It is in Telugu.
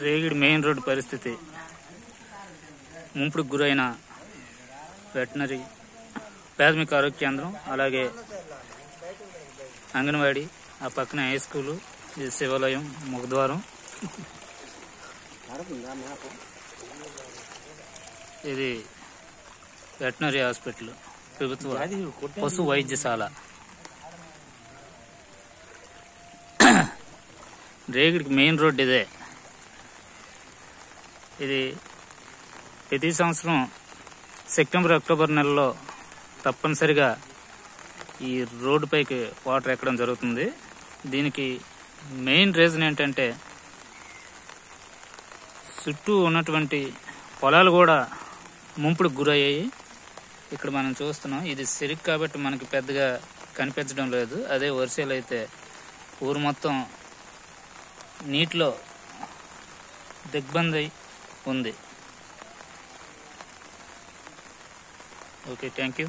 రేగిడి మెయిన్ రోడ్డు పరిస్థితి ముంపుకు గురైన వెటనరీ ప్రాథమిక ఆరోగ్య కేంద్రం, అలాగే అంగన్వాడీ, ఆ పక్కన హై స్కూలు, ఇది శివాలయం ముఖద్వారం, ఇది వెటనరీ హాస్పిటల్, ప్రభుత్వ పశు వైద్యశాల. రేగిడికి మెయిన్ రోడ్ ఇదే. ఇది ప్రతి సంవత్సరం సెప్టెంబర్, అక్టోబర్ నెలలో తప్పనిసరిగా ఈ రోడ్డు పైకి వాటర్ ఎక్కడం జరుగుతుంది. దీనికి మెయిన్ రీజన్ ఏంటంటే చుట్టూ ఉన్నటువంటి పొలాలు కూడా ముంపుకు గురయ్యాయి. ఇక్కడ మనం చూస్తున్నాం, ఇది సిరికి కాబట్టి మనకి పెద్దగా కనిపించడం లేదు. అదే వర్షాలు అయితే ఊరు మొత్తం నీటిలో దిగ్బంధై ఉంది. Okay, thank you.